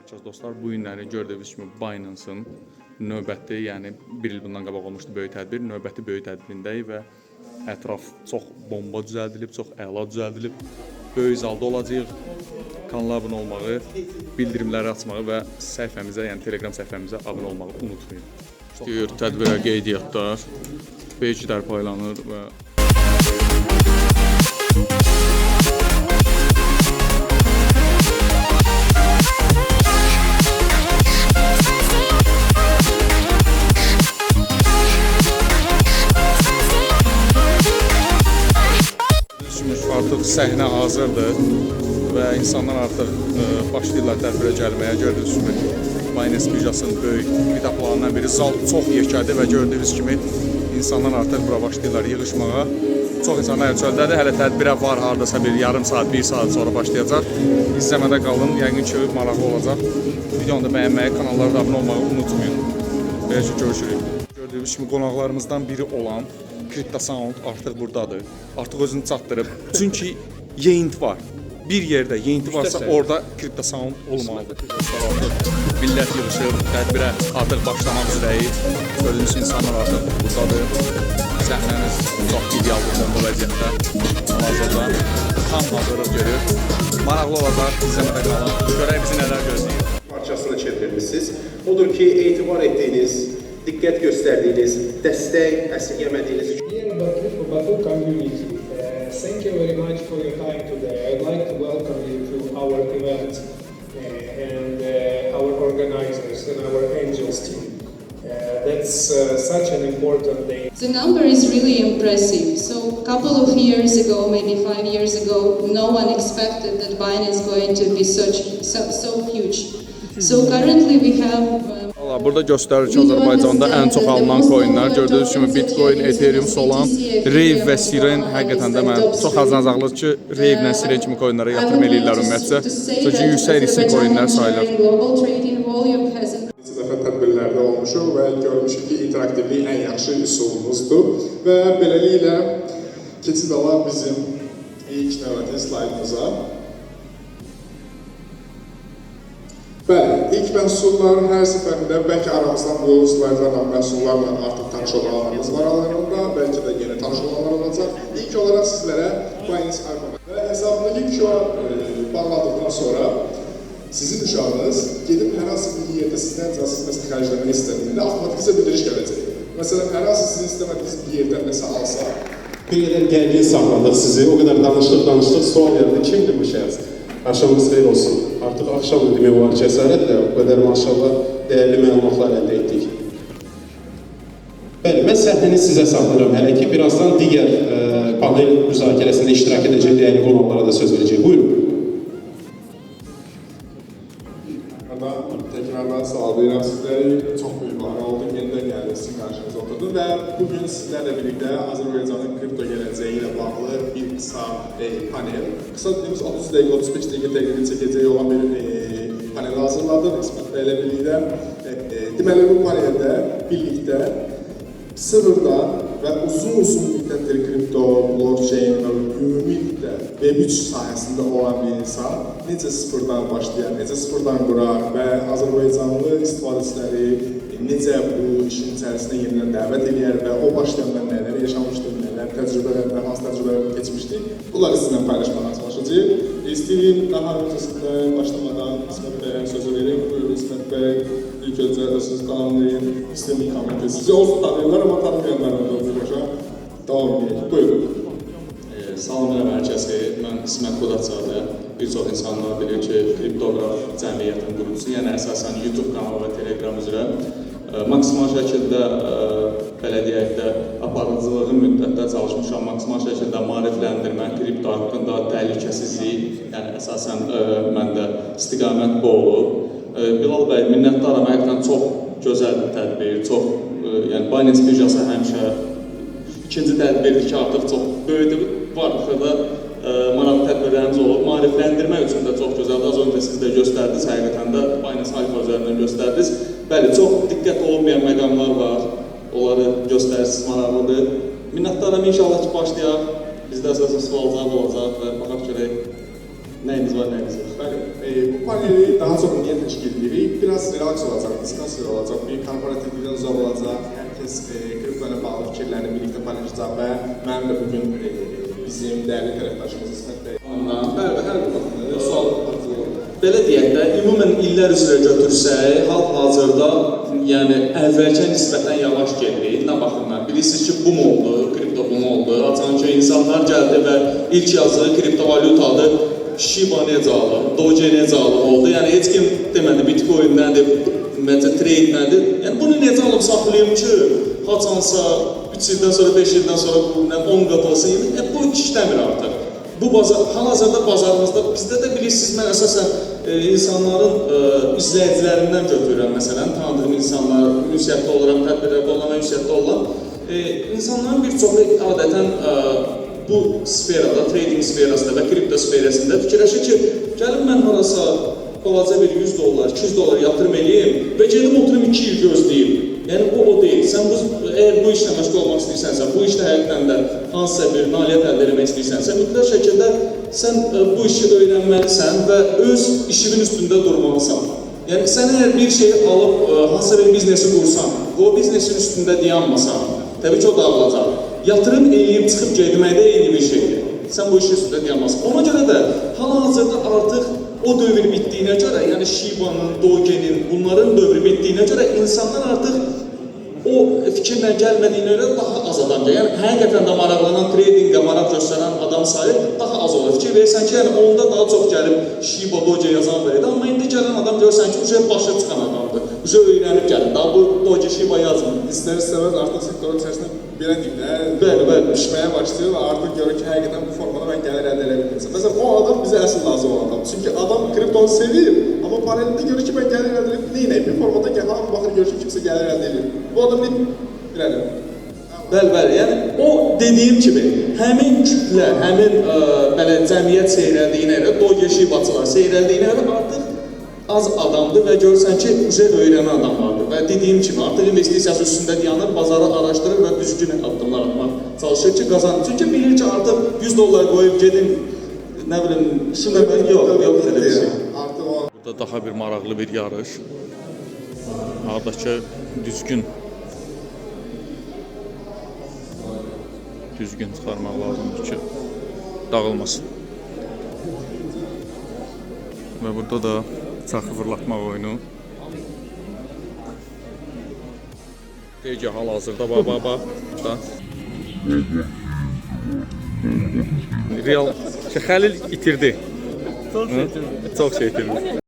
Əziz dostlar, bu günləri gördüyünüz kimi Binance-ın növbəti, yəni bir il bundan qabaq olmuşdu böyük tədbir, növbəti böyük tədbirindəyik və ətraf çox bomba düzəldilib, çox əla düzəldilib. Böyük zalda olacağıq. Kanala abunə olmağı, bildirimləri açmağı və səhifəmizə, yəni Telegram səhifəmizə abunə olmağı unutmayın. Deyir, tədbirə qeydiyyatlar, beyçilər paylanır və artıq səhnə hazırdır və insanlar artıq başlayırlar tədbirə gəlməyə. Gördüyünüz kimi Binance birjasının böyük qidaplarından biri. Zal çox yekədir və gördüyünüz kimi insanlar artıq bura başlayırlar yığışmağa. Çox insanlar çöldədir. Hələ tədbirə var hardasa bir yarım saat, 1 saat sonra başlayacaq. İzləmədə qalın. Yəqin ki maraqlı olacaq. Videonu da bəyənməyi, kanallara da abunə olmağı unutmayın. Beləcə görüşürük. Gördüyünüz kimi qonaqlarımızdan biri olan CryptoSound artıq buradadır. Artıq özünü çatdırıb. Çünki yeyint var. Bir yerdə yeyinti varsa orada CryptoSound olmalıdır. Millət yığışır, tədbirə artıq başlamaq üzrəyik. Gördüyünüz insanlar artıq buradadır. Səhnəniz çox ideal bomba vəziyyətdə. Hal-hazırda tam hazırlıq görür. Maraqlı olacaq, izləmədə qalın. Görək bizi nələr gözləyir. Parçasını çevirmişsiniz. Odur ki, etibar etdiyiniz, diqqət göstərdiyiniz, dəstək əsirgəmədiyiniz. Baku community, thank you very much for your time today. I'd like to welcome you to our event and our organizers and our Angels team. That's such an important day. The number is really impressive. So a couple of years ago, maybe 5 years ago, no one expected that Binance is going to be so huge. So currently we have Burada göstərir ki, Azərbaycanda ən çox alınan coinlər, gördüyünüz kimi Bitcoin, Ethereum, Solan, Rave və Siren həqiqətən də mən çox azınacaqlıq ki, Rave ilə Siren kimi coinlərə yatırım eləyirlər ümumiyyətcə. Çünki yüksək riskli coinlər sayılır. Neçə dəfə tədbirlərdə olmuşuq və görmüşük ki, interaktivlik ən yaxşı üsulumuzdur və beləliklə keçid alar bizim ilk növbəti slaydımıza. Bəli, ilk məhsullar hər səfərində, bəlkə aramızdan bu slaydlarla, məhsullarla artıq tanış olanlarımız var aralarında, bəlkə də yeni tanış olanlar olacaq. İlk olaraq sizlərə Binance Arcomet və hesabındakı QR bağladıqdan sonra sizin uşağınız gedib hər hansı bir yerdə sizdən icazəsiz xərcləmək istədiyində avtomatik sizə bildiriş gələcək. Məsələn, hər hansı sizin istəmədiyiniz bir yerdən nəsə alsa, bir qədər gərgin saxladıq sizi, o qədər danışdıq, sual verdi, kimdir bu şəxs? Axşamınız xeyir olsun. Artıq axşam demək olar cəsarətlə, o qədər maşallah dəyərli məlumatlar əldə etdik. Bəli, mən səhnəni sizə saxlayıram hələ ki, birazdan digər panel müzakirəsində iştirak edəcək dəyərli qonaqlara da söz verəcək. Buyurun. Təkrardan salamlayıram sizləri. Çox böyük bahar oldu, yenidən gəldik sizin qarşınıza oturdum və bugün sizlərlə birlikdə Azərbaycanın kripto gələcəyi ilə bağlı bir qısa panel. Qısa dediyimiz 30 dəqiqə, 35 dəqiqə təqribi çəkəcək olan bir panel hazırladım İsmət bəylə birlikdə. Deməli, bu paneldə birlikdə sıfırdan və uzun müddətdir kripto, blockchain və ümumilikdə Web3 sahəsində olan bir insan necə sıfırdan başlayar, necə sıfırdan qurar və Azərbaycanlı istifadəçiləri necə bu işin içərisində yenidən dəvət edir və o başlayanlar nələr yaşamışdır, nələr təcrübələr və hansı təcrübələr keçmişdir, bunları sizinlə paylaşmağa çalışacağıq. İstəyim daha öncəsində başlamadan İsmət bəyə sözü verim. Buyurun İsmət bəy, ilk öncə siz qanunlayın, istəyim komitə sizi olsun tanıyırlar, amma tanımayanlarla da birbaşa davam edək. Buyurun. Salam hər kəsə, mən İsmət Qudaçalı. Bir çox insanlar bilir ki, kriptoqraf cəmiyyətinin qurucusu, yəni əsasən YouTube kanalı və Telegram üzrə maksimal şəkildə belə deyək də aparıcılığı müddətdə çalışmışam, maksimal şəkildə maarifləndirmə, kripto haqqında təhlükəsizlik, yəni əsasən məndə istiqamət bu olub. Bilal bəy, minnətdaram, həqiqətən çox gözəl bir tədbir, çox, yəni Binance birjası həmişə ikinci tədbirdir ki, artıq çox böyüdür, var xırda maraqlı tədbirlərimiz olub. Maarifləndirmək üçün də çox gözəldir, az öncə siz də göstərdiniz, həqiqətən də Binance Alpha üzərindən göstərdiniz. Bəli, çox diqqət olunmayan məqamlar var, onları göstərsiniz, maraqlıdır. Minnətdaram, inşallah ki, başlayaq. Bizdə əsasən sual-cavab olacaq və baxaq görək Nəyiniz var, nəyiniz yox? Bəli, bu paneli daha çox niyə təşkil edirik? Biraz relax olacaq, discussiya olacaq, bir korporativlikdən uzaq olacaq, hər kəs kripto ilə bağlı fikirlərini birlikdə paylaşacaq və mənim də bugün bizim dəyərli tərəfdaşımız İsmət bəy. Bəli, hər bir sual belə deyək də, ümumən illər üzrə götürsək, hal-hazırda yəni əvvəlkə nisbətən yavaş gedir. Nə baxımdan? Bilirsiniz ki, boom oldu, kripto boom oldu. Açıqca insanlar gəldi və ilk yazdığı kriptovalyutadır. Shiba necə alır, Doge necə alır oldu. Yəni heç kim demədi Bitcoin nədir, trade nədir. Yəni bunu necə alıb saxlayım ki, haçansa 3 ildən sonra, 5 ildən sonra 10 qat olsun. Bu işləmir artıq. Bu hal-hazırda bazarımızda bizdə də bilirsiniz, mən əsasən insanların izləyicilərindən götürürəm. Məsələn, tanıdığım insanlar, ünsiyyətdə olaram, tədbirlərdə olan, ünsiyyətdə olan. İnsanların bir çoxu adətən bu sferada, trading sferasında və kripto sferasında fikirləşir ki, gəlin mən harasa balaca bir $100, $200 yatırım eləyim və gedim oturum 2 il gözləyim. Yəni bu o deyil. Sən əgər bu işlə məşğul olmaq istəyirsənsə, bu işlə həqiqətən də hansısa bir nailiyyət əldə etmək istəyirsənsə, mütləq şəkildə sən bu işi öyrənməlisən və öz işinin üstündə durmalısan. Yəni sən əgər bir şeyi alıb hansısa bir biznesi qursan, o biznesin üstündə dayanmasan, təbii ki o dağılacaq. Yatırım eləyib çıxıb getməkdə eyni bir şeydir. Sən bu işin üstündə dayanmasan. Ona görə də hal-hazırda artıq o dövr bitdiyinə görə, yəni Shiba'nın, Doge'nin, bunların dövrü bitdiyinə görə insanlar artıq o fikirlə gəlmədiyinə görə daha az adam gəlir. Yəni həqiqətən də maraqlanan, tradingə maraq göstərən adam sayı daha az olur. Fikir verirsən ki, yəni onda daha çox gəlib Shiba, Doge yazan var idi, amma indi gələn adam görürsən ki, uca başa çıxan adamdır. Uca öyrənib gəlir. Daha bu Doge, Shiba yazmır. İstər-istəməz artıq sektorun içərisində belə deyim də, bəli, pişməyə başlayır və artıq görür ki, həqiqətən bu formada mən gəlir əldə edə bilmirəm. Məsələn, o adam bizə əsl lazım olan adam. Çünki adam kriptonu sevir, amma panelində görür ki, mən gəlir əldə edib, neynəyim? Bir formada hamı baxır, görür ki, kimsə gəlir əldə edir. Bu adam bilirəm. Bəli, yəni o dediyim kimi, həmin kütlə, həmin belə cəmiyyət seyrəldiyinə görə, Doge, Shiba-çılar seyrəldiyinə görə artıq az adamdır və görürsən ki, öyrənən adamlardır və dediyim kimi, artıq investisiyası üstündə dayanır, bazarı araşdırır və düzgün addımlar atmaq çalışır ki, qazanır. Çünki bilir ki, artıq $100 qoyub gedin, nə bilim, şuna ben yox elə bir şey. Burada daha bir maraqlı bir yarış. Haradakı düzgün çıxarmaq lazımdır ki, dağılmasın. Və burada da çaxı fırlatmaq oyunu. Deyək ki, hal-hazırda bax. Real Xəlil itirdi. Çox şey itirdi.